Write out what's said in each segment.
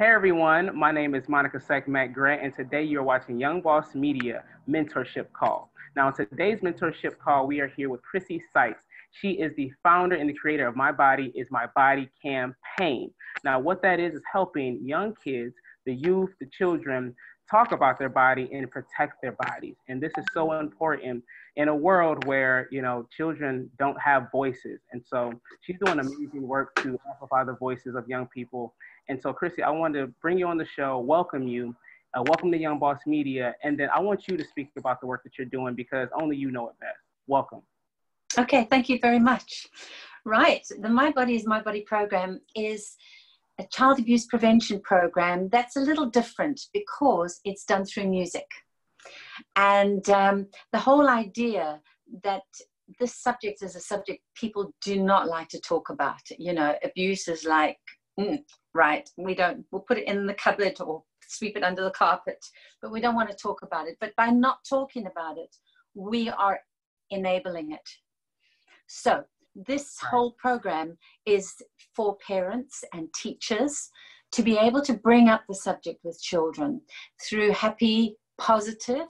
Hey everyone, my name is Monica Sykes Grant, and today you're watching Young Boss Media Mentorship Call. Now, in today's mentorship call, we are here with Chrissy Sykes. She is the founder and the creator of My Body is My Body campaign. Now, what that is helping young kids, the youth, the children, talk about their body and protect their bodies. And this is so important in a world where, children don't have voices. And so she's doing amazing work to amplify the voices of young people. And so, Chrissy, I wanted to bring you on the show, welcome you, welcome to Young Boss Media, and then I want you to speak about the work that you're doing because only you know it best. Welcome. Okay, thank you very much. Right, the My Body is My Body program is a child abuse prevention program that's a little different because it's done through music. And the whole idea that this subject is a subject people do not like to talk about. Abuse is like, right, we'll put it in the cupboard or sweep it under the carpet, but we don't want to talk about it. But by not talking about it, we are enabling it. So this whole program is for parents and teachers to be able to bring up the subject with children through happy, positive,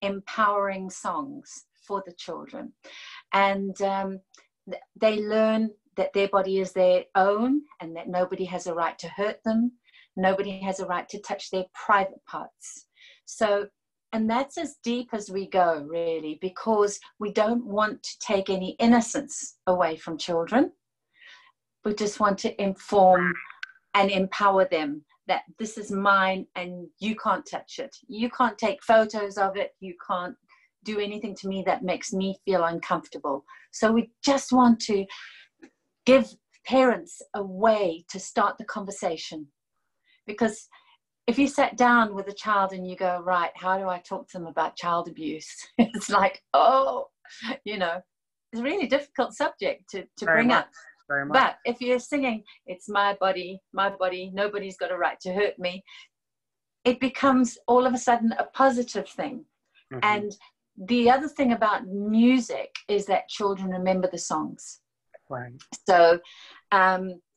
empowering songs for the children. And they learn that their body is their own and that nobody has a right to hurt them. Nobody has a right to touch their private parts. And that's as deep as we go, really, because we don't want to take any innocence away from children. We just want to inform and empower them that this is mine and you can't touch it. You can't take photos of it. You can't do anything to me that makes me feel uncomfortable. So we just want to give parents a way to start the conversation. Because if you sat down with a child and you go, right, how do I talk to them about child abuse? It's like, it's a really difficult subject to bring up. Very much. But if you're singing, it's my body, nobody's got a right to hurt me, it becomes all of a sudden a positive thing. Mm-hmm. And the other thing about music is that children remember the songs. Right. So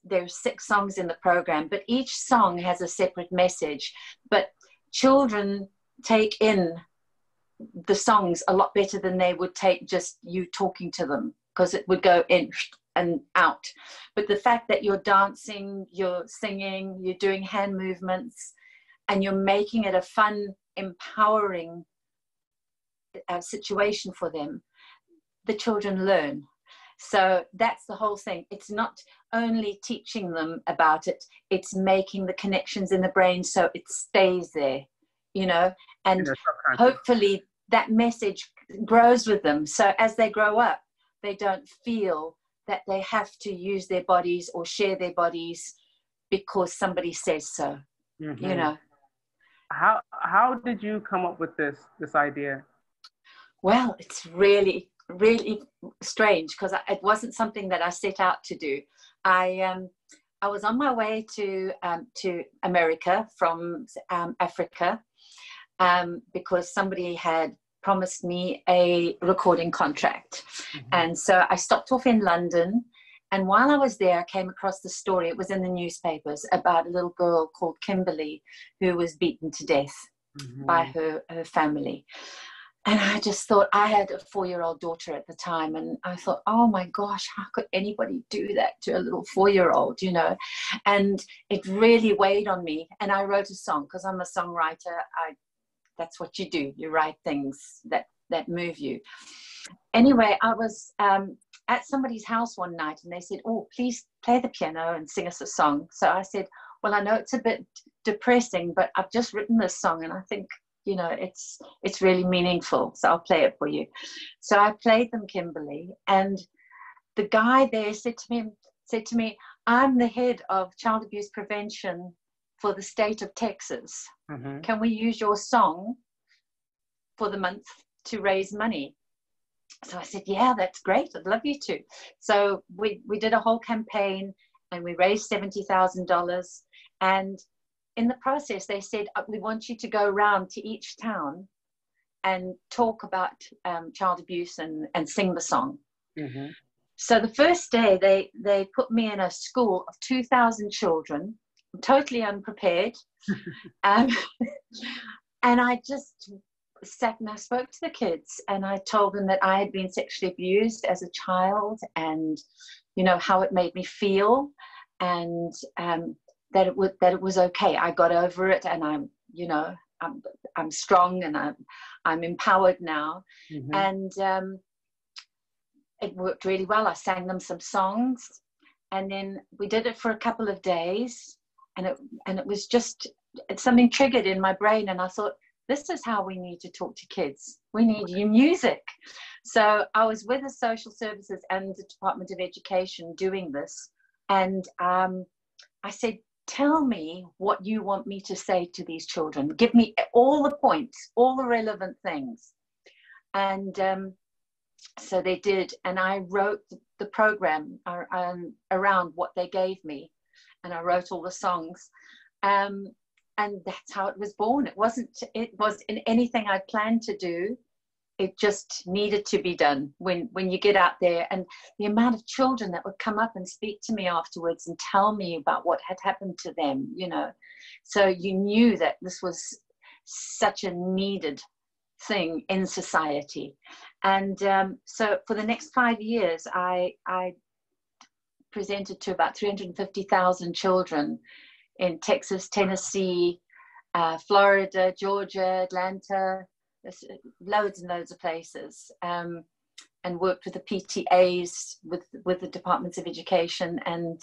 there's 6 songs in the program, but each song has a separate message. But children take in the songs a lot better than they would take just you talking to them, because it would go in and out. But the fact that you're dancing, you're singing, you're doing hand movements, and you're making it a fun, empowering situation for them, the children learn. So that's the whole thing. It's not only teaching them about it, it's making the connections in the brain so it stays there, and hopefully that message grows with them. So as they grow up, they don't feel that they have to use their bodies or share their bodies because somebody says so. Mm-hmm. How did you come up with this idea? Well, it's really strange because it wasn't something that I set out to do. I was on my way to America from Africa because somebody had promised me a recording contract. Mm-hmm. And so I stopped off in London, and while I was there I came across the story, it was in the newspapers, about a little girl called Kimberly who was beaten to death mm-hmm. by her family. And I just thought, I had a 4-year-old daughter at the time, and I thought, oh my gosh, how could anybody do that to a little 4-year-old, And it really weighed on me. And I wrote a song because I'm a songwriter. That's what you do. You write things that move you. Anyway, I was at somebody's house one night, and they said, oh, please play the piano and sing us a song. So I said, well, I know it's a bit depressing, but I've just written this song, and I think, it's really meaningful, so I'll play it for you. So I played them Kimberly, and the guy there said to me, I'm the head of child abuse prevention for the state of Texas. Mm-hmm. Can we use your song for the month to raise money? So I said, yeah, that's great. I'd love you to. So we did a whole campaign, and we raised $70,000. And in the process, they said, we want you to go around to each town and talk about child abuse and sing the song. Mm-hmm. So the first day, they put me in a school of 2,000 children totally unprepared. Um, and I just sat and I spoke to the kids, and I told them that I had been sexually abused as a child, and, you know, how it made me feel, and that it was okay. I got over it, and I'm, you know, I'm strong, and I'm empowered now. Mm-hmm. And it worked really well. I sang them some songs, and then we did it for a couple of days, and it was just, something triggered in my brain, and I thought, this is how we need to talk to kids. We need your music. So I was with the social services and the Department of Education doing this, and I said, tell me what you want me to say to these children. Give me all the points, all the relevant things. And so they did, and I wrote the program around what they gave me, and I wrote all the songs, and that's how it was born. It was in anything I planned to do. It just needed to be done. When you get out there, and the amount of children that would come up and speak to me afterwards and tell me about what had happened to them, you know, so you knew that this was such a needed thing in society. And so for the next 5 years, I presented to about 350,000 children in Texas, Tennessee, Florida, Georgia, Atlanta, loads and loads of places, and worked with the PTAs, with the Departments of Education, and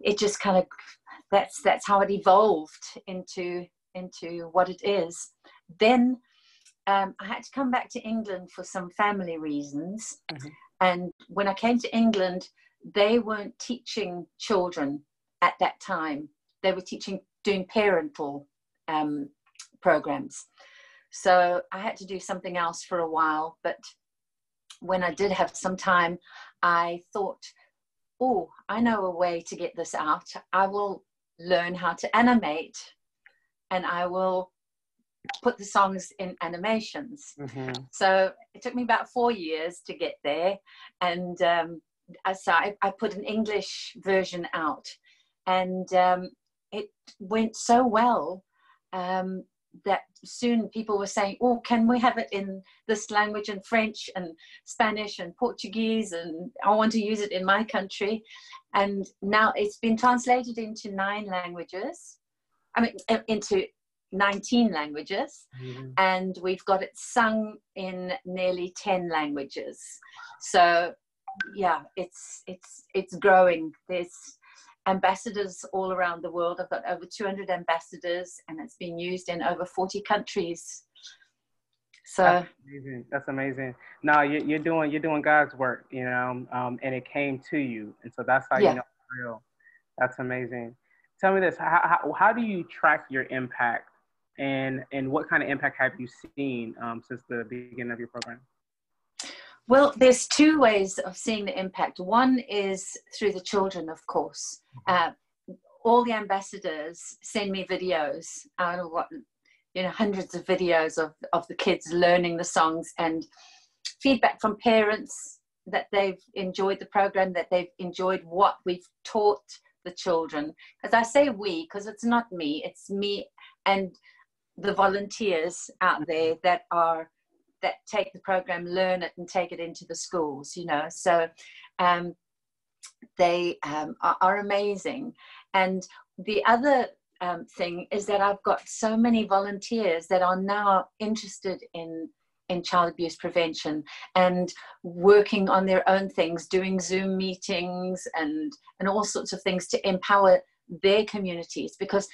it just kind of, that's how it evolved into what it is. Then I had to come back to England for some family reasons. Mm-hmm. And when I came to England, they weren't teaching children at that time. They were doing parental programs. So I had to do something else for a while. But when I did have some time, I thought, oh, I know a way to get this out. I will learn how to animate, and I will put the songs in animations. Mm-hmm. So it took me about 4 years to get there. And so I put an English version out, and it went so well that soon people were saying, oh, can we have it in this language, and French and Spanish and Portuguese, and I want to use it in my country. And now it's been translated into 9 languages. I mean, into 19 languages. Mm-hmm. And we've got it sung in nearly 10 languages. So yeah, it's growing. There's ambassadors all around the world. I've got over 200 ambassadors, and it's been used in over 40 countries. So that's amazing. Now you're doing God's work, you know, and it came to you, and so that's how you know it's real. That's amazing. Tell me this: how do you track your impact, and what kind of impact have you seen since the beginning of your program? Well, there's 2 ways of seeing the impact. One is through the children, of course. All the ambassadors send me videos. I don't know what, you know, hundreds of videos of the kids learning the songs, and feedback from parents that they've enjoyed the program, that they've enjoyed what we've taught the children. As I say we, because it's not me, it's me and the volunteers out there that take the program, learn it, and take it into the schools, you know. So they are amazing. And the other thing is that I've got so many volunteers that are now interested in child abuse prevention and working on their own things, doing Zoom meetings and all sorts of things to empower their communities. Because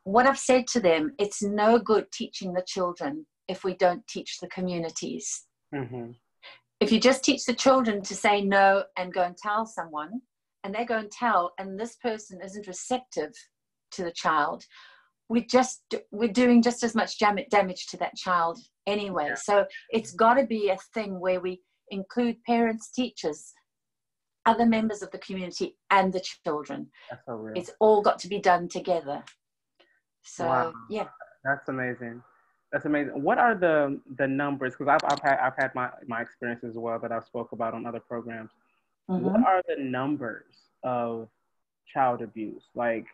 what I've said to them, it's no good teaching the children if we don't teach the communities. Mm-hmm. If you just teach the children to say no and go and tell someone, and they go and tell, and this person isn't receptive to the child, we're doing just as much damage to that child anyway. Yeah. So it's got to be a thing where we include parents, teachers, other members of the community, and the children. That's so real. It's all got to be done together. So wow. Yeah, that's amazing. That's amazing. What are the numbers? Because I've had my experience as well that I've spoke about on other programs. Mm-hmm. What are the numbers of child abuse? Like,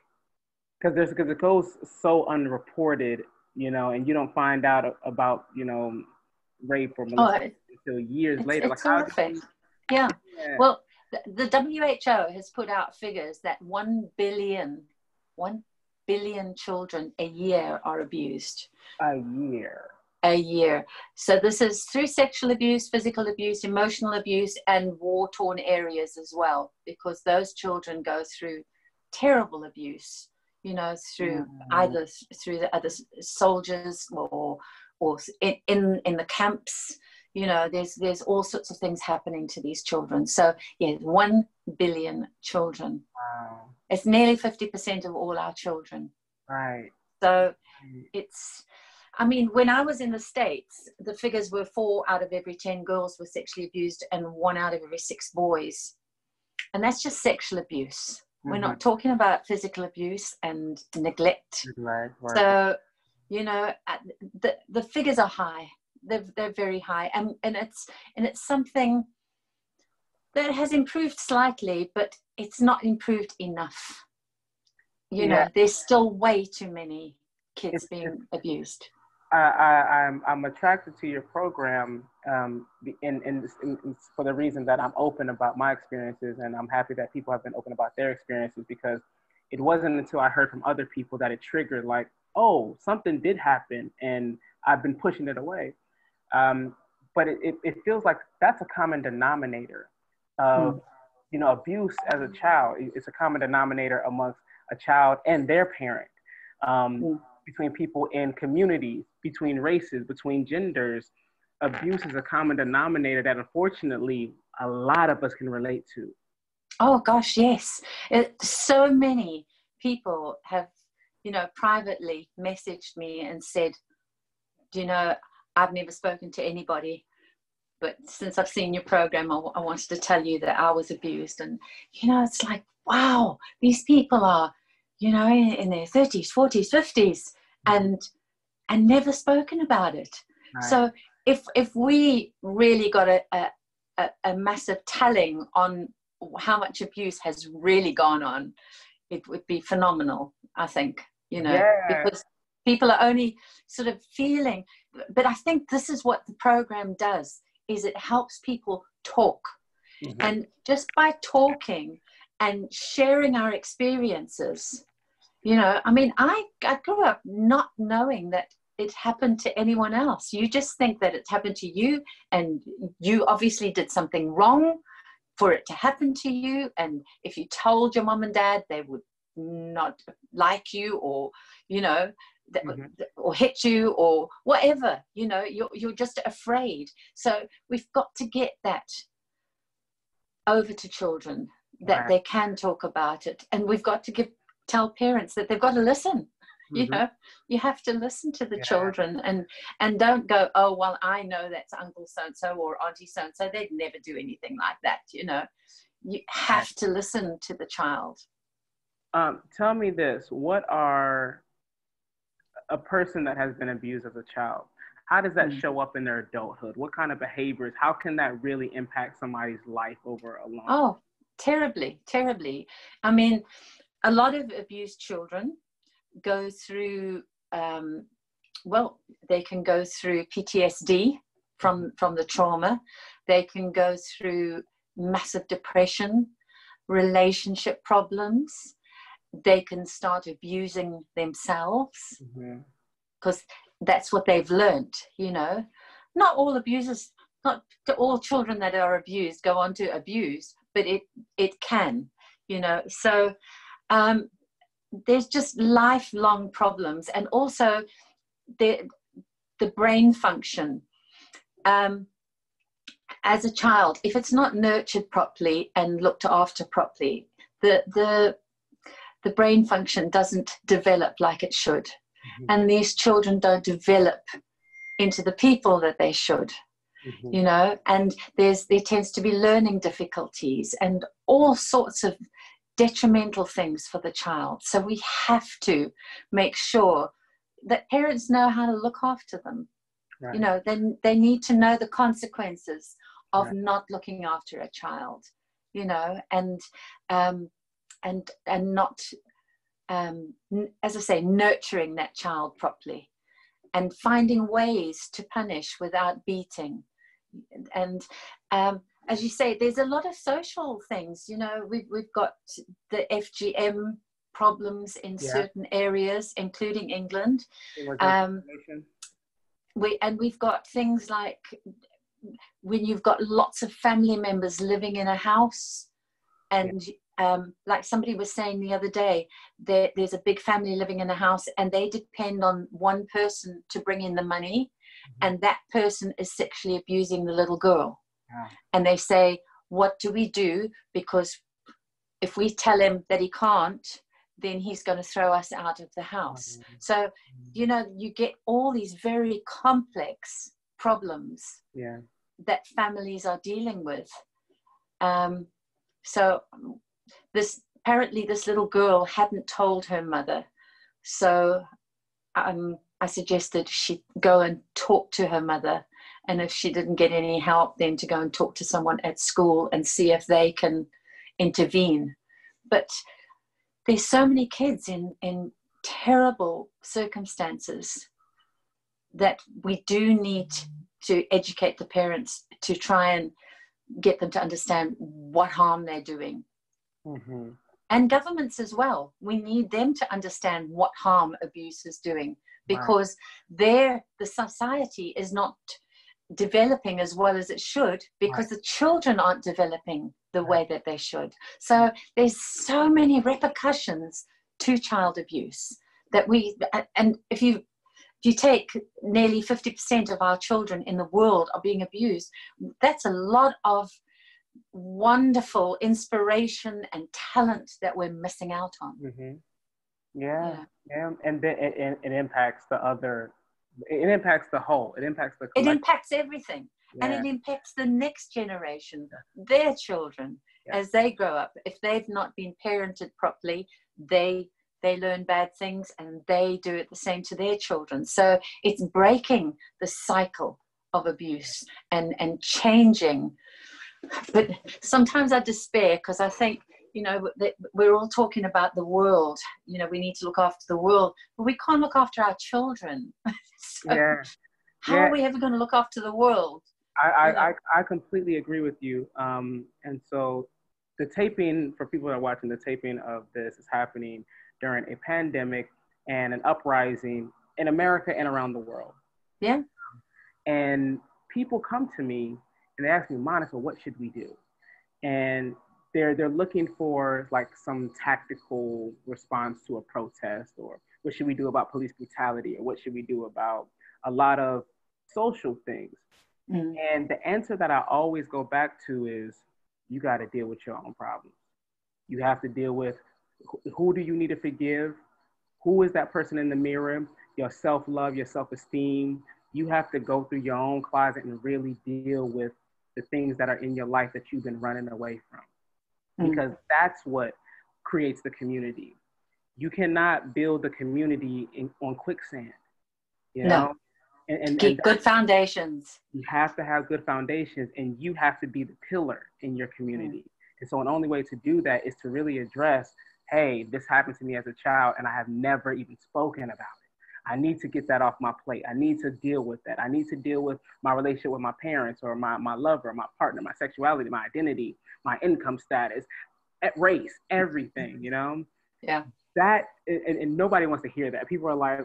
because it goes so unreported, you know, and you don't find out about, you know, rape or molestation until years later. Like it's horrific. Yeah. Yeah. Well, the WHO has put out figures that 1 billion children a year are abused. A year. So this is through sexual abuse, physical abuse, emotional abuse, and war-torn areas as well, because those children go through terrible abuse, you know, through either through the other soldiers or in the camps. You know, there's all sorts of things happening to these children. So yeah, 1 billion children. Wow. It's nearly 50% of all our children. Right. So it's, I mean, when I was in the States, the figures were 4 out of every 10 girls were sexually abused and 1 out of every 6 boys. And that's just sexual abuse. We're not talking about physical abuse and neglect. Right. So, you know, the figures are high. They're very high. And it's something that has improved slightly, but it's not improved enough. You know, there's still way too many kids being abused. I'm attracted to your program in for the reason that I'm open about my experiences, and I'm happy that people have been open about their experiences, because it wasn't until I heard from other people that it triggered, like, oh, something did happen and I've been pushing it away. But it feels like that's a common denominator of, you know, abuse as a child. It's a common denominator amongst a child and their parent, between people in communities, between races, between genders. Abuse is a common denominator that unfortunately a lot of us can relate to. Oh gosh, yes. So many people have, you know, privately messaged me and said, you know, I've never spoken to anybody, but since I've seen your program, I wanted to tell you that I was abused. And, you know, it's like, wow, these people are, you know, in their 30s, 40s, 50s, and never spoken about it. Right. So if we really got a massive telling on how much abuse has really gone on, it would be phenomenal, I think, you know, because people are only sort of feeling, but I think this is what the program does, is it helps people talk. And just by talking and sharing our experiences, you know, I mean, I grew up not knowing that it happened to anyone else. You just think that it happened to you, and you obviously did something wrong for it to happen to you. And if you told your mom and dad, they would not like you, or, you know, or hit you or whatever, you know, you're just afraid. So we've got to get that over to children, that they can talk about it. And we've got to tell parents that they've got to listen. You know, you have to listen to the children, and don't go, oh, well, I know that's Uncle so-and-so or Auntie so-and-so. They'd never do anything like that, you know. You have to listen to the child. Tell me this, what are a person that has been abused as a child, how does that show up in their adulthood? What kind of behaviors, how can that really impact somebody's life over a long time? Oh, terribly, terribly. I mean, a lot of abused children go through, well, they can go through PTSD from the trauma. They can go through massive depression, relationship problems. They can start abusing themselves, because that's what they've learned, you know. Not all abusers, not all children that are abused go on to abuse, but it can, you know. So there's just lifelong problems. And also the brain function. As a child, if it's not nurtured properly and looked after properly, the brain function doesn't develop like it should. And these children don't develop into the people that they should, you know, and there tends to be learning difficulties and all sorts of detrimental things for the child. So we have to make sure that parents know how to look after them. You know, then they need to know the consequences of not looking after a child, you know, and not as I say, nurturing that child properly and finding ways to punish without beating. And as you say, there's a lot of social things. You know, we've got the FGM problems in certain areas, including England. We've got things like when you've got lots of family members living in a house, and like somebody was saying the other day, there's a big family living in a house and they depend on one person to bring in the money, and that person is sexually abusing the little girl. And they say, what do we do? Because if we tell him that he can't, then he's going to throw us out of the house. So, you know, you get all these very complex problems that families are dealing with. So apparently this little girl hadn't told her mother. So I suggested she go and talk to her mother. And if she didn't get any help, then to go and talk to someone at school and see if they can intervene. But there's so many kids in terrible circumstances that we do need to educate the parents to try and get them to understand what harm they're doing. And governments as well. We need them to understand what harm abuse is doing, because the society is not developing as well as it should, because the children aren't developing the way that they should. So there's so many repercussions to child abuse that and if you take nearly 50% of our children in the world are being abused, that's a lot of wonderful inspiration and talent that we're missing out on. And then it impacts the other. It impacts the whole. It impacts the collective. It impacts everything. And it impacts the next generation, their children, as they grow up. If they've not been parented properly, they learn bad things and they do it the same to their children. So it's breaking the cycle of abuse and changing. But sometimes I despair, because I think, you know, that we're all talking about the world. You know, we need to look after the world, but we can't look after our children. So how are we ever going to look after the world? I completely agree with you. And so the taping, for people that are watching, the taping of this is happening during a pandemic and an uprising in America and around the world. And people come to me and they ask me, Monica, what should we do? And they're looking for like some tactical response to a protest, or what should we do about police brutality, or what should we do about a lot of social things. And the answer that I always go back to is, you got to deal with your own problems. You have to deal with who do you need to forgive? Who is that person in the mirror? Your self-love, your self-esteem. You have to go through your own closet and really deal with the things that are in your life that you've been running away from. Because that's what creates the community. You cannot build the community on quicksand, you know? And good foundations. You have to have good foundations, and you have to be the pillar in your community. And so an only way to do that is to really address, hey, this happened to me as a child and I have never even spoken about it. I need to get that off my plate. I need to deal with that. I need to deal with my relationship with my parents, or my lover, my partner, my sexuality, my identity, my income status, race, everything, you know? That, and nobody wants to hear that. People are like,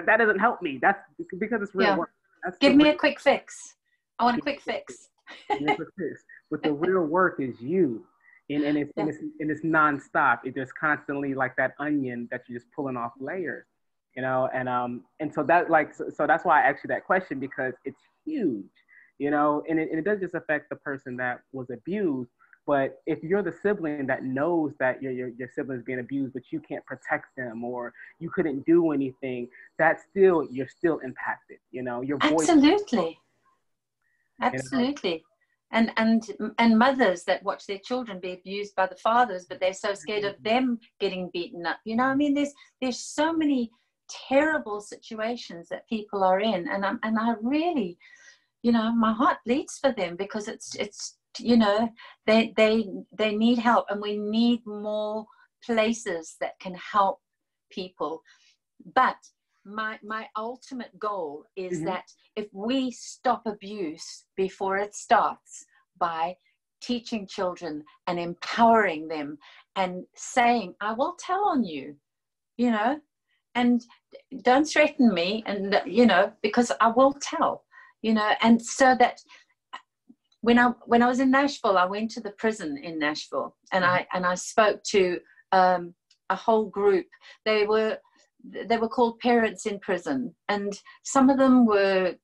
that doesn't help me. That's because it's real work. Give me a quick fix. I want a quick fix. But the real work is you. And it's nonstop. There's constantly like that onion that you're just pulling off layers, you know? And so that, like, so that's why I asked you that question, because it's huge, you know? And it doesn't just affect the person that was abused, but if you're the sibling that knows that your sibling's being abused, but you can't protect them, or you couldn't do anything, you're still impacted, you know? Your voice. Absolutely. And mothers that watch their children be abused by the fathers, but they're so scared of them getting beaten up. You know, I mean, there's so many terrible situations that people are in, and I really, you know, my heart bleeds for them, because it's you know, they need help, and we need more places that can help people. But my ultimate goal is that if we stop abuse before it starts by teaching children and empowering them and saying, I will tell on you, you know, and don't threaten me, and, you know, because I will tell, you know. And so that when I was in Nashville, I went to the prison in Nashville, and I spoke to a whole group. They were called parents in prison, and some of them were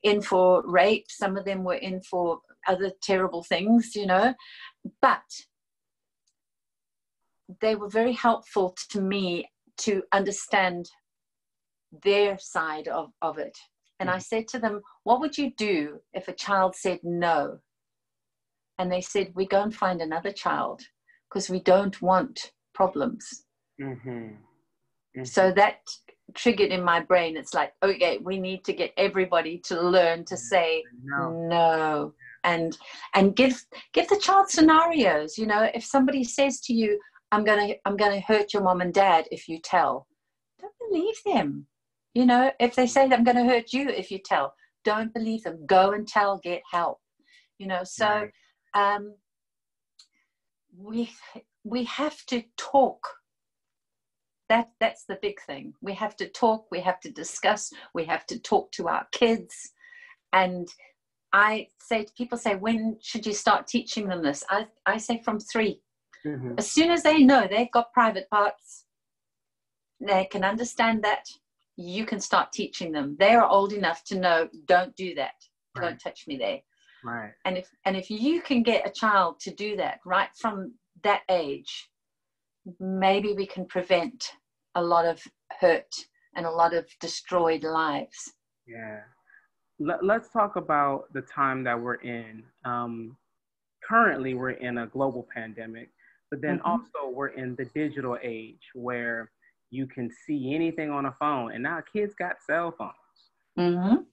in for rape, some of them were in for other terrible things, you know, but they were very helpful to me to understand their side of it. And I said to them, what would you do if a child said no? And they said, we go and find another child because we don't want problems. So that triggered in my brain. It's like, okay, we need to get everybody to learn to say no, and give the child scenarios. You know, if somebody says to you, I'm gonna hurt your mom and dad if you tell, don't believe them. You know, if they say that I'm gonna hurt you if you tell, don't believe them. Go and tell, get help. You know, so we have to talk. That's the big thing. We have to talk, we have to discuss, we have to talk to our kids. And people say, when should you start teaching them this? I say from 3. As soon as they know they've got private parts, they can understand that, you can start teaching them. They are old enough to know, don't do that. Don't touch me there. Right. And if you can get a child to do that right from that age, maybe we can prevent a lot of hurt and a lot of destroyed lives. Yeah. Let's talk about the time that we're in. Currently, we're in a global pandemic, but then also we're in the digital age where you can see anything on a phone, and now kids got cell phones.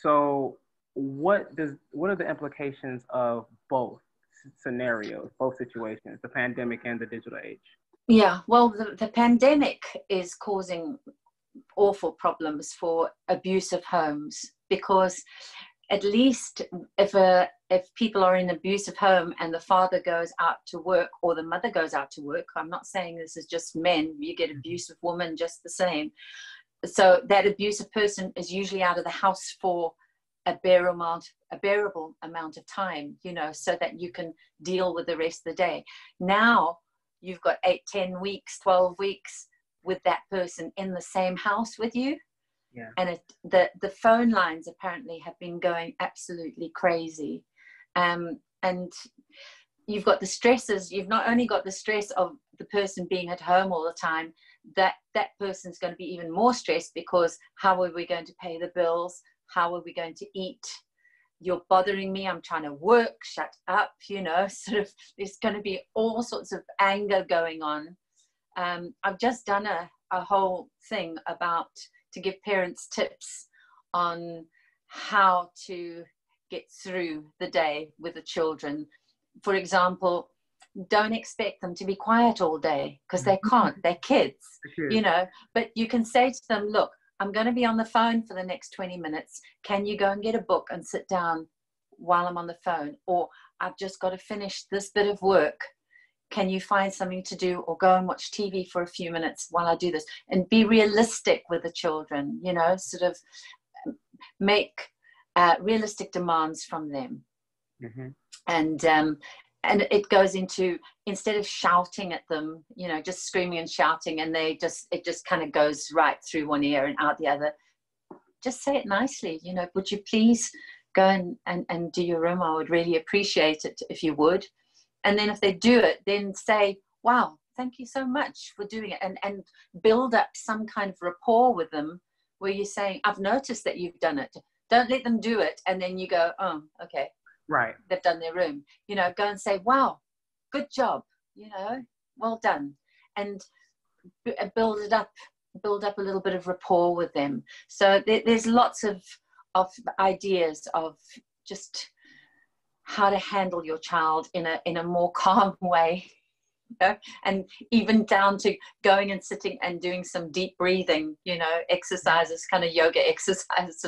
So what are the implications of both scenarios, both situations, the pandemic and the digital age? Yeah, well, the pandemic is causing awful problems for abusive homes, because at least if people are in an abusive home and the father goes out to work or the mother goes out to work, I'm not saying this is just men, you get abusive women just the same. So that abusive person is usually out of the house for a bearable amount of time, you know, so that you can deal with the rest of the day. Now you've got 8, 10 weeks, 12 weeks with that person in the same house with you. Yeah. And the phone lines apparently have been going absolutely crazy. And you've got the stresses. You've not only got the stress of the person being at home all the time, that person's going to be even more stressed, because how are we going to pay the bills? How are we going to eat? You're bothering me. I'm trying to work. Shut up. You know, sort of, there's going to be all sorts of anger going on. I've just done a whole thing to give parents tips on how to get through the day with the children. For example, don't expect them to be quiet all day, because they can't. They're kids, you know. But you can say to them, look, I'm going to be on the phone for the next 20 minutes. Can you go and get a book and sit down while I'm on the phone? Or I've just got to finish this bit of work. Can you find something to do, or go and watch TV for a few minutes while I do this? And be realistic with the children, you know, sort of make realistic demands from them. And it goes into, instead of shouting at them, you know, just screaming and shouting, and it just kind of goes right through one ear and out the other. Just say it nicely, you know, would you please go and do your room? I would really appreciate it if you would. And then if they do it, then say, wow, thank you so much for doing it. And build up some kind of rapport with them, where you're saying, I've noticed that you've done it. Don't let them do it. And then you go, oh, okay. Right. They've done their room. You know, go and say, wow, good job. You know, well done. And build up a little bit of rapport with them. So there's lots of ideas of just how to handle your child in a more calm way. And even down to going and sitting and doing some deep breathing, exercises, kind of yoga exercises.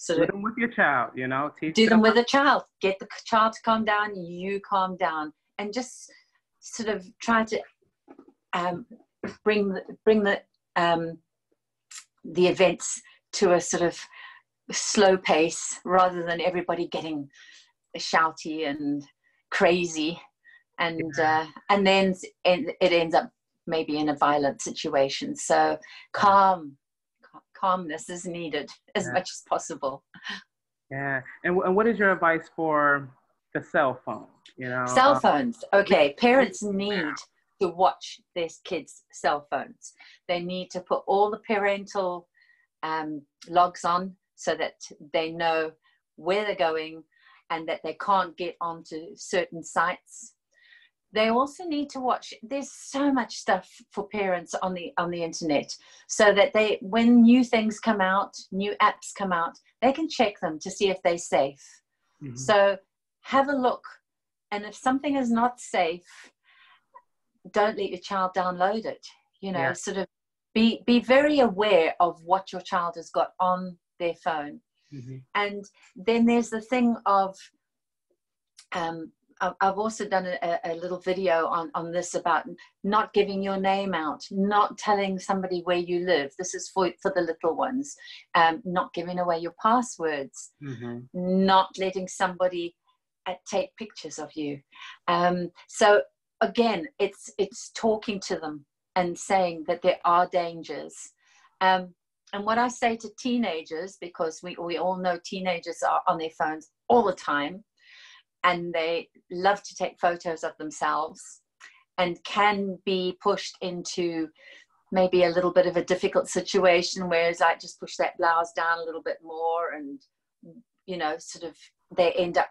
Do them with your child, do them with a child. Get the child to calm down, you calm down, and just sort of try to bring the events to a sort of slow pace, rather than everybody getting shouty and crazy, and then it ends up maybe in a violent situation. So calmness is needed as much as possible. Yeah. And what is your advice for the cell phone? Cell phones. Okay. Parents need to watch their kids' cell phones. They need to put all the parental logs on, so that they know where they're going and that they can't get onto certain sites. They also need to watch, there's so much stuff for parents on the internet, so that when new things come out, new apps come out, they can check them to see if they're safe. Mm-hmm. So have a look. And if something is not safe, don't let your child download it. Sort of be very aware of what your child has got on their phone. Mm-hmm. And then there's the thing of, I've also done a little video on this, about not giving your name out, not telling somebody where you live. This is for the little ones. Not giving away your passwords, mm-hmm. not letting somebody take pictures of you. So again, it's talking to them and saying that there are dangers. And what I say to teenagers, because we all know teenagers are on their phones all the time, and they love to take photos of themselves, and can be pushed into maybe a little bit of a difficult situation, whereas I just push that blouse down a little bit more, and, sort of they end up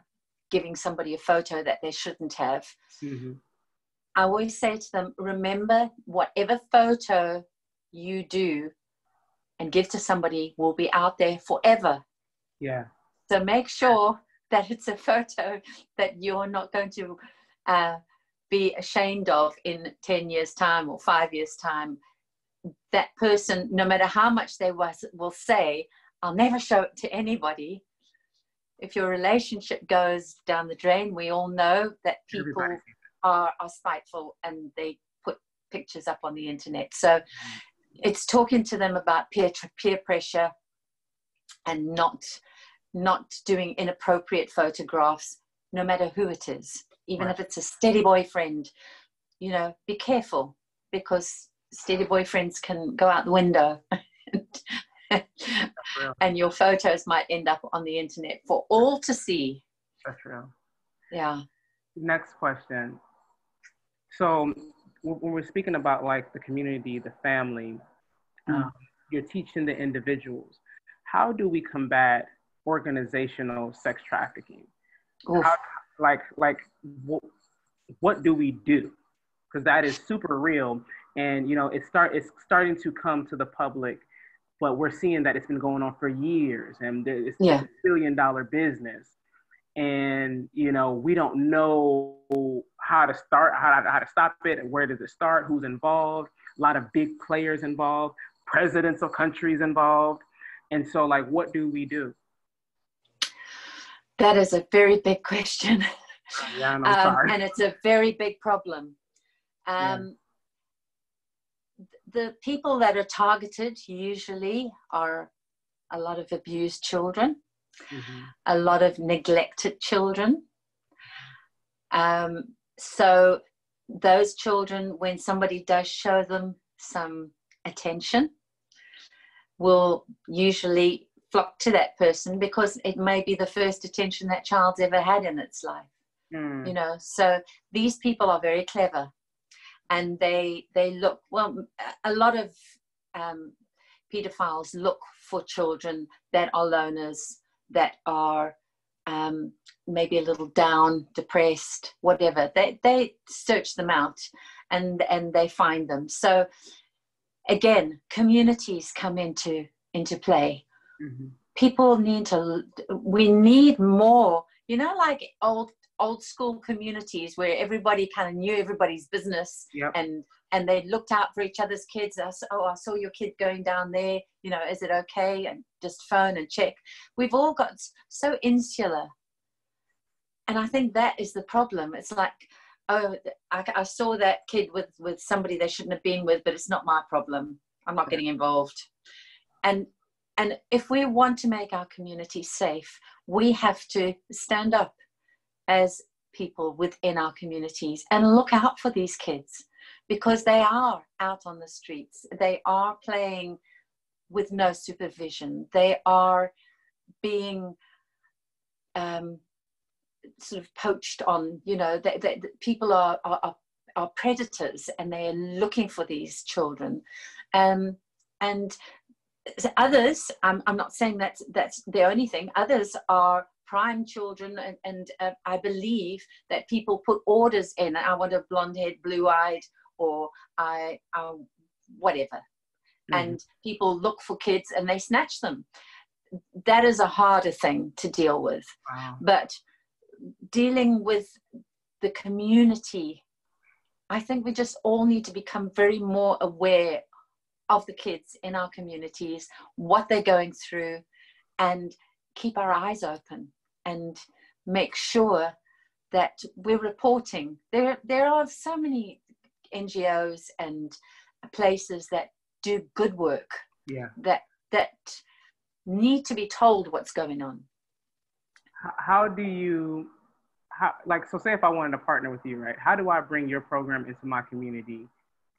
giving somebody a photo that they shouldn't have. Mm-hmm. I always say to them, remember, whatever photo you do and give to somebody will be out there forever. Yeah. So make sure that it's a photo that you're not going to be ashamed of in 10 years' time or 5 years' time. That person, no matter how much they will say, I'll never show it to anybody. If your relationship goes down the drain, we all know that people are spiteful, and they put pictures up on the internet. So it's talking to them about peer pressure, and not doing inappropriate photographs, no matter who it is. Even if it's a steady boyfriend, be careful, because steady boyfriends can go out the window. And your photos might end up on the internet for all to see. That's real. Yeah. Next question. So when we're speaking about like the community, the family, you're teaching the individuals. How do we combat organizational sex trafficking? What do we do? Because that is super real, and it's starting to come to the public, but we're seeing that it's been going on for years, and it's a billion-dollar business, and we don't know how to start, how to stop it, and where does it start, who's involved. A lot of big players involved, presidents of countries involved, and so what do we do? That is a very big question. Yeah, I'm sorry. And it's a very big problem. The people that are targeted usually are a lot of abused children, mm-hmm. a lot of neglected children. So those children, when somebody does show them some attention, will usually flock to that person, because it may be the first attention that child's ever had in its life. So these people are very clever, and they look, a lot of pedophiles look for children that are loners, that are maybe a little down, depressed, whatever. They search them out, and they find them. So again, communities come into play. Mm-hmm. We need more, like old school communities where everybody kind of knew everybody's business. Yep. And they looked out for each other's kids. I saw your kid going down there, you know, is it okay? And just phone and check. We've all got so insular. And I think that is the problem. It's like, oh, I saw that kid with somebody they shouldn't have been with, but it's not my problem. I'm not getting involved. And if we want to make our community safe, we have to stand up as people within our communities and look out for these kids, because they are out on the streets. They are playing with no supervision. They are being sort of poached on, you know, people are predators, and they are looking for these children. And others, I'm not saying that's the only thing, others are prime children, and I believe that people put orders in. I want a blonde-haired, blue-eyed, or I whatever. Mm-hmm. And people look for kids and they snatch them. That is a harder thing to deal with. Wow. But dealing with the community, I think we just all need to become very more aware of the kids in our communities, what they're going through, and keep our eyes open and make sure that we're reporting. There are so many NGOs and places that do good work, yeah, that need to be told what's going on. How do you, so say if I wanted to partner with you, right? How do I bring your program into my community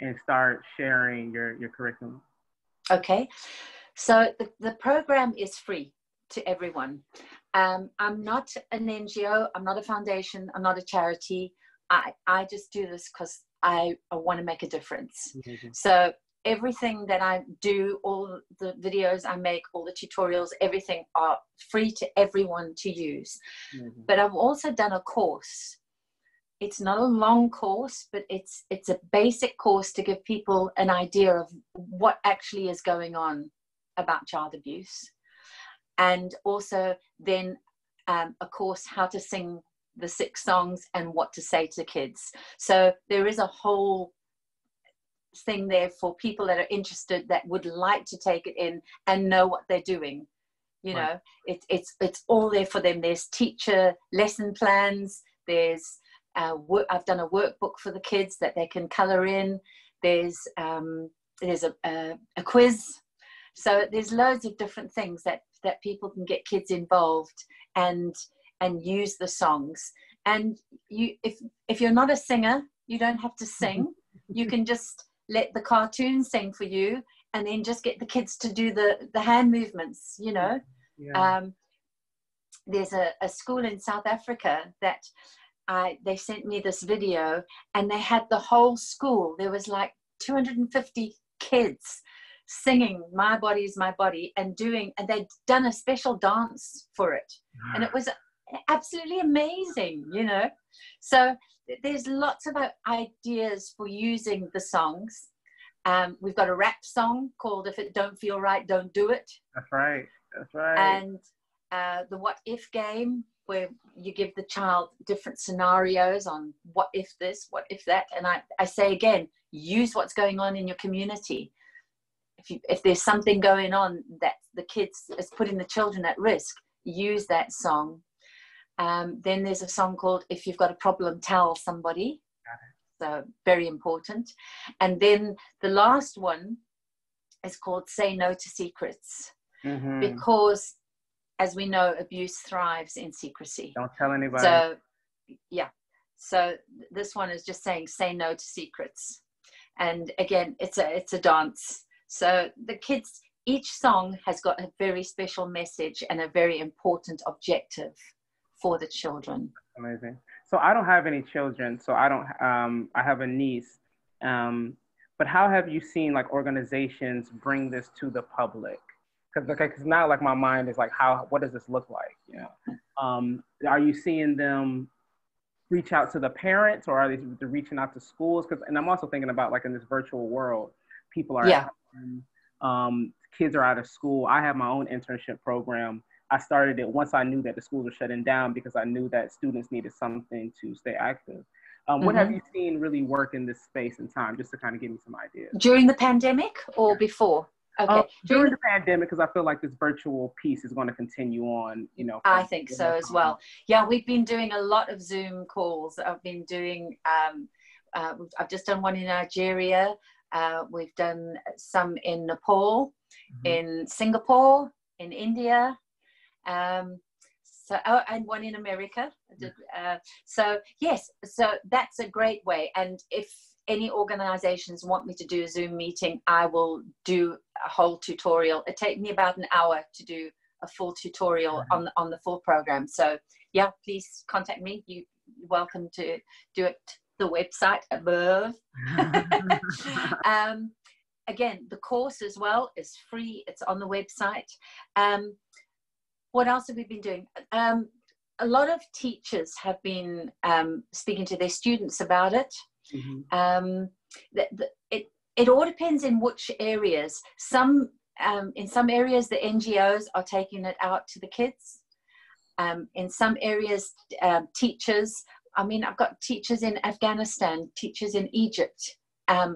and start sharing your curriculum? Okay, so the program is free to everyone. I'm not an NGO, I'm not a foundation, I'm not a charity. I just do this because I want to make a difference. Mm-hmm. So everything that I do, all the videos I make, all the tutorials, everything are free to everyone to use. Mm-hmm. But I've also done a course. It's not a long course, but it's a basic course to give people an idea of what actually is going on about child abuse. And also then a course how to sing the 6 songs and what to say to kids. So there is a whole thing there for people that are interested, that would like to take it in and know what they're doing. You know, it's all there for them. There's teacher lesson plans. There's I've done a workbook for the kids that they can color in. There's a quiz. So there's loads of different things that people can get kids involved and use the songs. And if you're not a singer, you don't have to sing. You can just let the cartoon sing for you, and then just get the kids to do the hand movements, you know. Yeah. There's a school in South Africa that they sent me this video, and they had the whole school. There was like 250 kids singing "My Body Is My Body" and they'd done a special dance for it. And it was absolutely amazing, you know. So there's lots of ideas for using the songs. We've got a rap song called "If It Don't Feel Right, Don't Do It." That's right. And the "What If" game, where you give the child different scenarios on what if this, what if that. And I say again, use what's going on in your community. If there's something going on that the kids is putting the children at risk, use that song. Then there's a song called "If You've Got a Problem, Tell Somebody." So very important. And then the last one is called "Say No to Secrets." Mm-hmm. Because, as we know, abuse thrives in secrecy. Don't tell anybody. So, yeah. So this one is just saying, say no to secrets. And again, it's a dance. So the kids, each song has got a very special message and a very important objective for the children. Amazing. So I don't have any children, so I don't. I have a niece. But how have you seen like organizations bring this to the public? Because now like my mind is like, what does this look like? You know, are you seeing them reach out to the parents, or are they reaching out to schools? And I'm also thinking about like in this virtual world, people are. Yeah. Kids are out of school. I have my own internship program I started it once I knew that the schools were shutting down because I knew that students needed something to stay active. What have you seen really work in this space and time, just to kind of give me some ideas? During the pandemic or before? Okay. During the pandemic, because I feel like this virtual piece is going to continue on, you know. I think so as well. Yeah, we've been doing a lot of Zoom calls. I've been doing, I've just done one in Nigeria. We've done some in Nepal, in Singapore, in India. And one in America. So yes, so that's a great way. And if any organizations want me to do a Zoom meeting, I will do a whole tutorial. It takes me about an hour to do a full tutorial on the full program. So yeah, please contact me. You're welcome to do it. The website above. Again, the course as well is free. It's on the website. What else have we been doing? A lot of teachers have been speaking to their students about it. It all depends in which areas. In some areas, the NGOs are taking it out to the kids. In some areas, teachers, I mean, I've got teachers in Afghanistan, teachers in Egypt,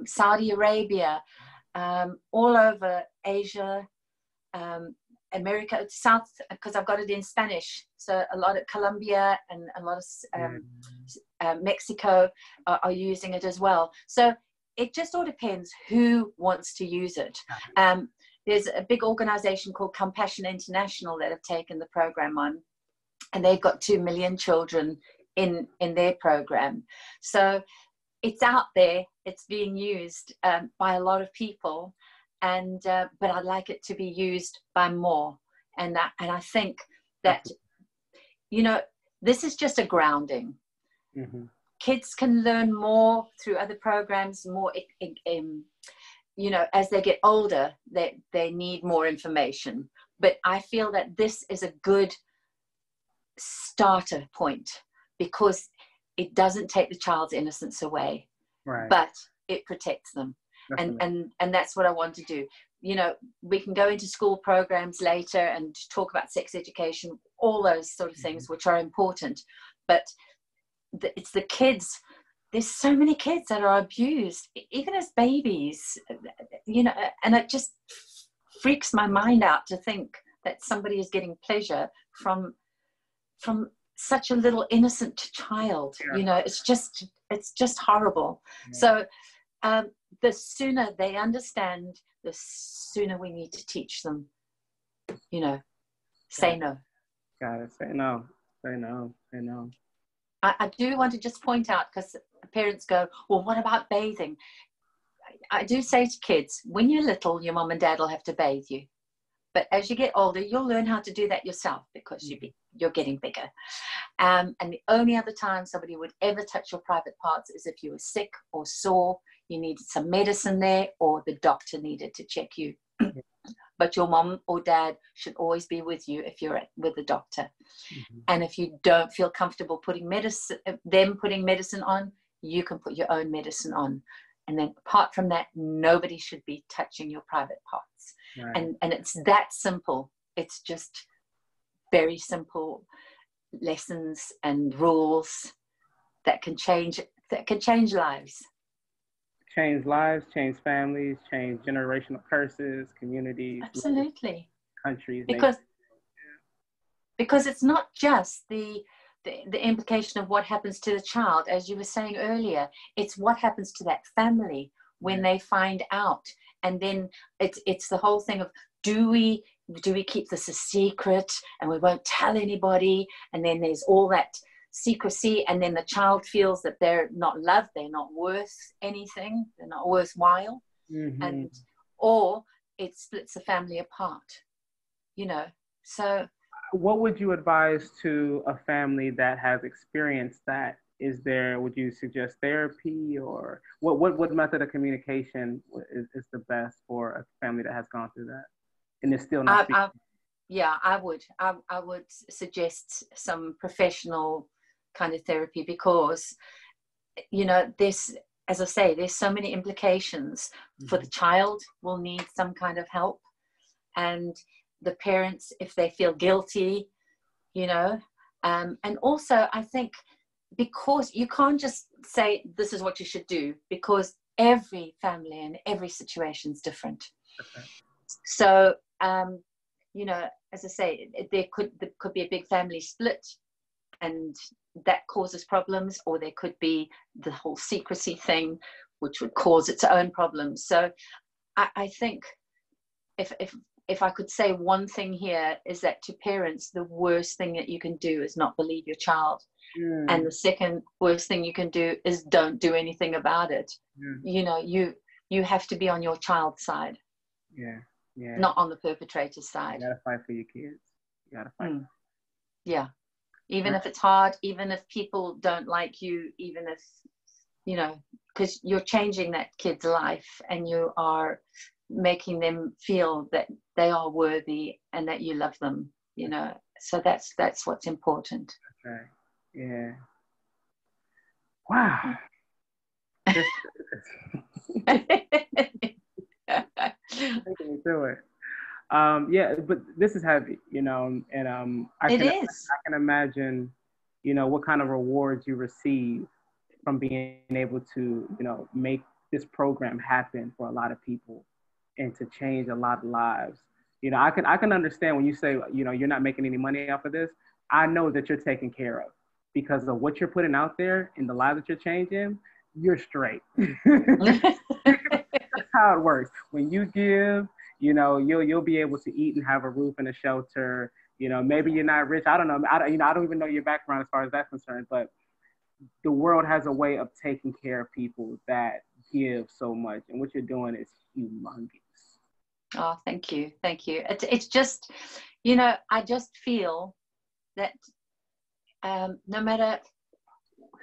Saudi Arabia, all over Asia, America, South, because I've got it in Spanish. So a lot of Colombia and a lot of Mexico are using it as well. So it just all depends who wants to use it. There's a big organization called Compassion International that have taken the program on, and they've got 2 million children in their program. So it's out there, it's being used by a lot of people. And but I'd like it to be used by more, and I think that, you know, this is just a grounding. Kids can learn more through other programs, more you know, as they get older, they need more information. But I feel that this is a good starter point because it doesn't take the child's innocence away, but it protects them. And that's what I want to do. You know, we can go into school programs later and talk about sex education, all those sort of things, which are important. But it's the kids. There's so many kids that are abused, even as babies, you know, and it just freaks my mind out to think that somebody is getting pleasure from such a little innocent child. You know, it's just horrible. So the sooner they understand, the sooner we need to teach them, you know, say no. Got it. Say no. Say no. Say no. I do want to just point out, because parents go, well, what about bathing? I do say to kids, when you're little, your mom and dad will have to bathe you. But as you get older, you'll learn how to do that yourself because you're getting bigger. And the only other time somebody would ever touch your private parts is if you were sick or sore, you needed some medicine there, or the doctor needed to check you. But your mom or dad should always be with you if you're with the doctor. And if you don't feel comfortable putting medicine on, you can put your own medicine on. And then apart from that, nobody should be touching your private parts. And it's that simple. It's just very simple lessons and rules that can change lives. Change lives, change families, change generational curses, communities. Absolutely. Countries. Because it's not just the implication of what happens to the child, as you were saying earlier. It's what happens to that family when they find out. And then it's the whole thing of, do we keep this a secret and we won't tell anybody? And then there's all that secrecy, and then the child feels that they're not loved, they're not worth anything, they're not worthwhile. And or it splits the family apart, you know. So what would you advise to a family that has experienced that? Would you suggest therapy, or what method of communication is the best for a family that has gone through that and is still not? I would suggest some professional kind of therapy, because, you know, this, as I say, there's so many implications. For the child will need some kind of help, and the parents if they feel guilty, you know. And also, I think, because you can't just say this is what you should do, because every family and every situation is different. Okay. So, you know, as I say, there could be a big family split, and that causes problems, or there could be the whole secrecy thing, which would cause its own problems. So I think if I could say one thing here, is that to parents, the worst thing that you can do is not believe your child. And the second worst thing you can do is don't do anything about it. You know, you have to be on your child's side. Yeah. Not on the perpetrator's side. You gotta fight for your kids. You gotta fight. Yeah. Even if it's hard, even if people don't like you, even if, you know, because you're changing that kid's life, and you are making them feel that they are worthy and that you love them, you know. So that's what's important. Okay. Yeah. Wow. Taking me through it. Yeah, but this is heavy, you know, and I can imagine, you know, what kind of rewards you receive from being able to, you know, make this program happen for a lot of people and to change a lot of lives. You know, I can understand when you say, you know, you're not making any money off of this. I know that you're taken care of because of what you're putting out there and the lives that you're changing. You're straight. That's how it works. When you give, you know, you'll be able to eat and have a roof and a shelter. You know, maybe you're not rich. I don't know. I don't even know your background as far as that's concerned. But the world has a way of taking care of people that give so much, and what you're doing is humongous. Oh, thank you. It's just, you know, I just feel that no matter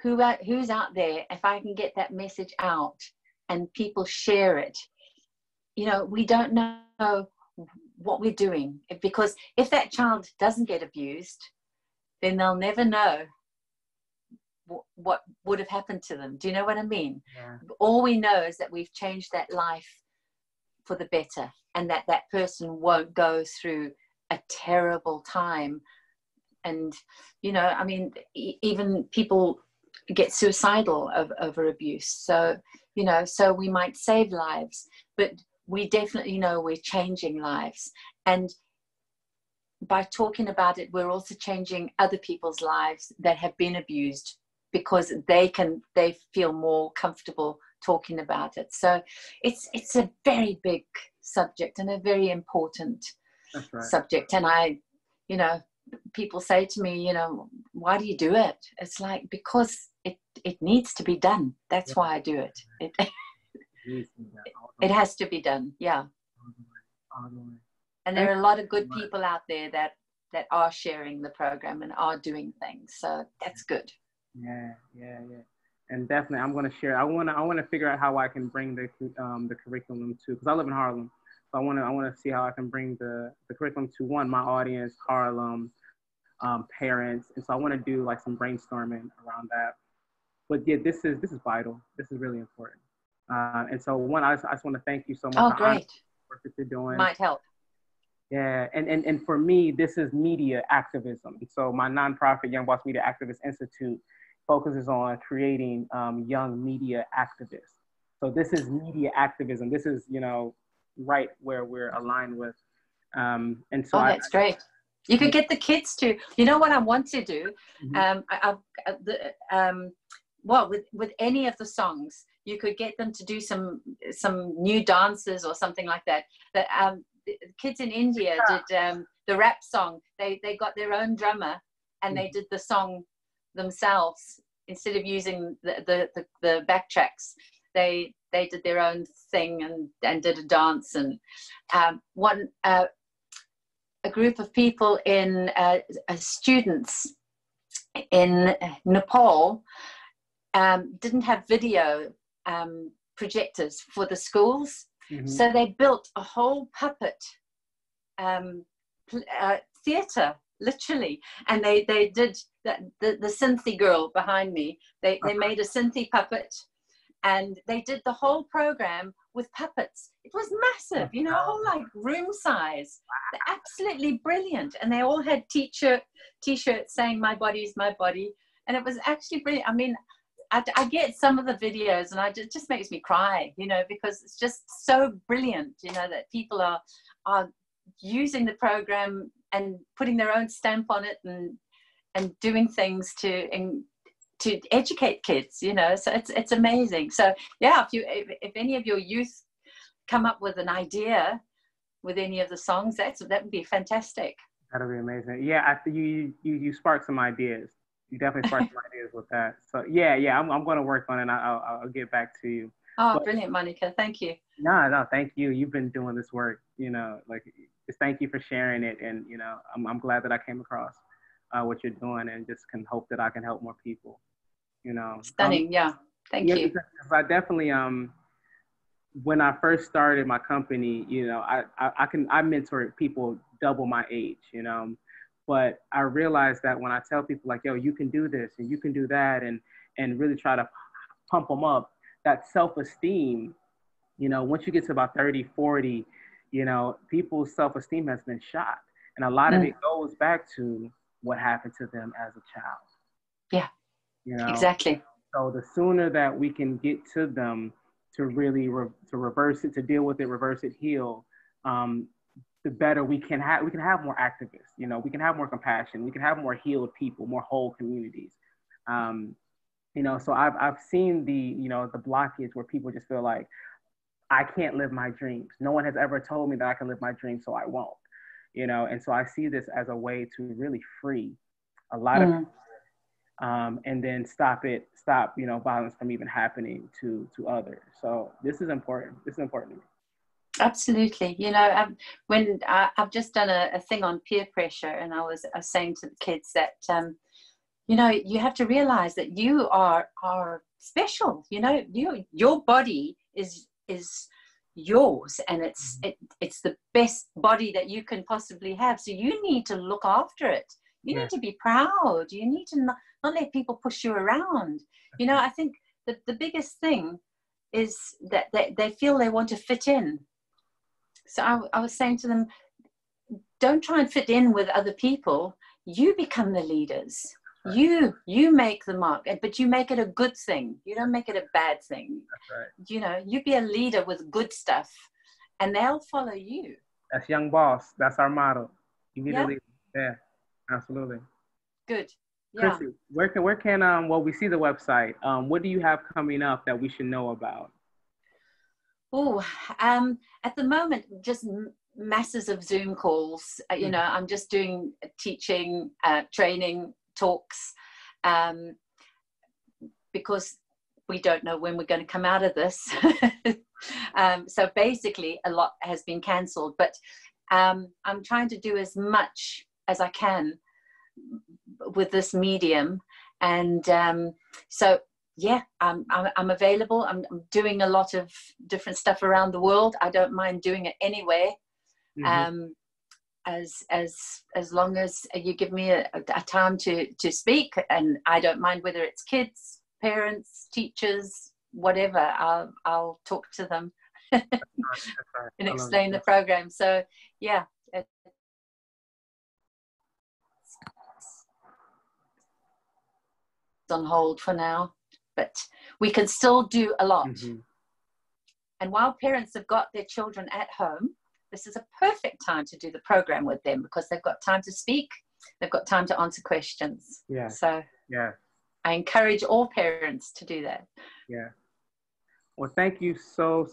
who's out there, if I can get that message out and people share it, you know, we don't know what we're doing, because if that child doesn't get abused, then they'll never know what would have happened to them. Do you know what I mean? Yeah. All we know is that we've changed that life for the better, and that person won't go through a terrible time. And, you know, I mean, even people get suicidal over abuse. So, you know, so we might save lives, but we definitely know we're changing lives. And by talking about it, we're also changing other people's lives that have been abused, because they feel more comfortable talking about it. So it's a very big subject and a very important subject. And I, you know, people say to me, you know, why do you do it? It's like, because it needs to be done. That's why I do it. It has to be done. Yeah. And there are a lot of good people out there that are sharing the program and are doing things. So that's good. Yeah. And definitely, I'm going to share. I want to figure out how I can bring the curriculum to, because I live in Harlem. So I want to see how I can bring the curriculum to my audience, Harlem, parents. And so I want to do like some brainstorming around that. But yeah, this is vital. This is really important. And so I just want to thank you so much. Oh, great. For the work that you're doing. Might help. Yeah, and for me, this is media activism. And so my nonprofit, Young Boss Media Activist Institute, focuses on creating young media activists. So this is media activism. This is, you know, right where we're aligned with. And so that's great. You could get the kids to, you know what I want to do? Well, with any of the songs, you could get them to do some new dances or something like that. That the kids in India did the rap song. They got their own drummer, and they did the song themselves instead of using the backtracks. They did their own thing and did a dance. And a group of people in students in Nepal didn't have video projectors for the schools. So they built a whole puppet theater, literally. And they did the Cynthia girl behind me. They made a Cynthia puppet, and they did the whole program with puppets. It was massive, you know, a whole like room size. They're absolutely brilliant. And they all had t-shirts saying "My body is my body." And it was actually brilliant. I mean, I get some of the videos and it just makes me cry, you know, because it's just so brilliant, you know, that people are using the program and putting their own stamp on it and doing things to educate kids, you know. So it's amazing. So yeah, if any of your youth come up with an idea with any of the songs, that would be fantastic. That'll be amazing. Yeah, I think you sparked some ideas. You definitely sparked some ideas with that. So yeah, I'm going to work on it. And I'll get back to you. Oh, brilliant, Monica. Thank you. No, thank you. You've been doing this work, you know, like just thank you for sharing it. And, you know, I'm glad that I came across what you're doing and just can hope that I can help more people, you know. Stunning. Yeah. Thank you. Because I definitely, when I first started my company, you know, I mentor people double my age, you know, but I realized that when I tell people like, yo, you can do this and you can do that and really try to pump them up, that self-esteem, you know, once you get to about 30, 40, you know, people's self-esteem has been shot. And a lot of it goes back to what happened to them as a child. Yeah, you know? Exactly. So the sooner that we can get to them to really to reverse it, to deal with it, reverse it, heal, the better we can have. We can have more activists, you know, we can have more compassion, we can have more healed people, more whole communities. You know, so I've seen the blockage where people just feel like, I can't live my dreams. No one has ever told me that I can live my dreams, so I won't, you know? And so I see this as a way to really free a lot of people, and then stop, you know, violence from even happening to others. So this is important. This is important to me. Absolutely. You know, when I've just done a thing on peer pressure, and I was saying to the kids that, you know, you have to realize that you are special. You know, your body is yours, and it's the best body that you can possibly have. So you need to look after it. You need to be proud. You need to not let people push you around. You know, I think that the biggest thing is that they feel they want to fit in. So I was saying to them, don't try and fit in with other people. You become the leaders. Right. You make the mark, but you make it a good thing. You don't make it a bad thing. That's right. You know, you be a leader with good stuff, and they'll follow you. That's Young Boss. That's our motto. You be the leader. Yeah, absolutely. Good. Yeah. Chrissy, where can well, we see the website. What do you have coming up that we should know about? Oh, at the moment, just masses of Zoom calls. You know, I'm just doing teaching, training, talks, because we don't know when we're going to come out of this. So basically, a lot has been cancelled, but I'm trying to do as much as I can with this medium, and so yeah, I'm available. I'm doing a lot of different stuff around the world. I don't mind doing it anyway, as long as you give me a time to speak, and I don't mind whether it's kids, parents, teachers, whatever. I'll talk to them and explain the program. So yeah. On hold for now, but we can still do a lot. And while parents have got their children at home, this is a perfect time to do the program with them, because they've got time to speak, they've got time to answer questions. So I encourage all parents to do that. Well, thank you so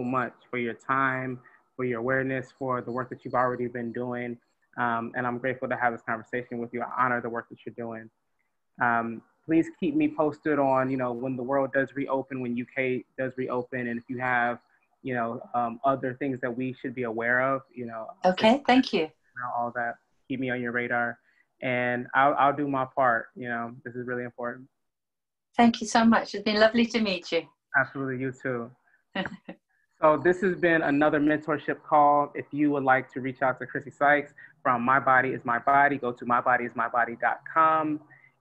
much for your time, for your awareness, for the work that you've already been doing, and I'm grateful to have this conversation with you. I honor the work that you're doing. Please keep me posted on, you know, when the world does reopen, when UK does reopen, and if you have, you know, other things that we should be aware of, you know. Okay, thank you. All that, keep me on your radar, and I'll do my part. You know, this is really important. Thank you so much. It's been lovely to meet you. Absolutely, you too. So this has been another mentorship call. If you would like to reach out to Chrissy Sykes from My Body Is My Body, go to mybodyismybody.com.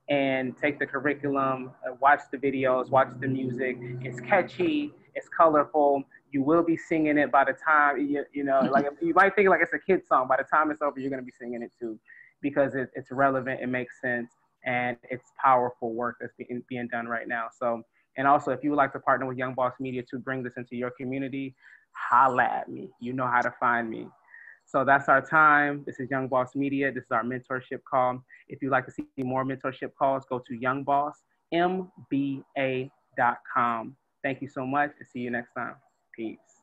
and take the curriculum, watch the videos, watch the music. It's catchy, it's colorful. You will be singing it by the time, you know, like you might think like it's a kid's song. By the time it's over, you're going to be singing it too, because it's relevant, it makes sense, and it's powerful work that's being done right now. So, and also if you would like to partner with Young Boss Media to bring this into your community, holla at me. You know how to find me. So that's our time. This is Young Boss Media. This is our mentorship call. If you'd like to see more mentorship calls, go to youngbossmba.com. Thank you so much and see you next time. Peace.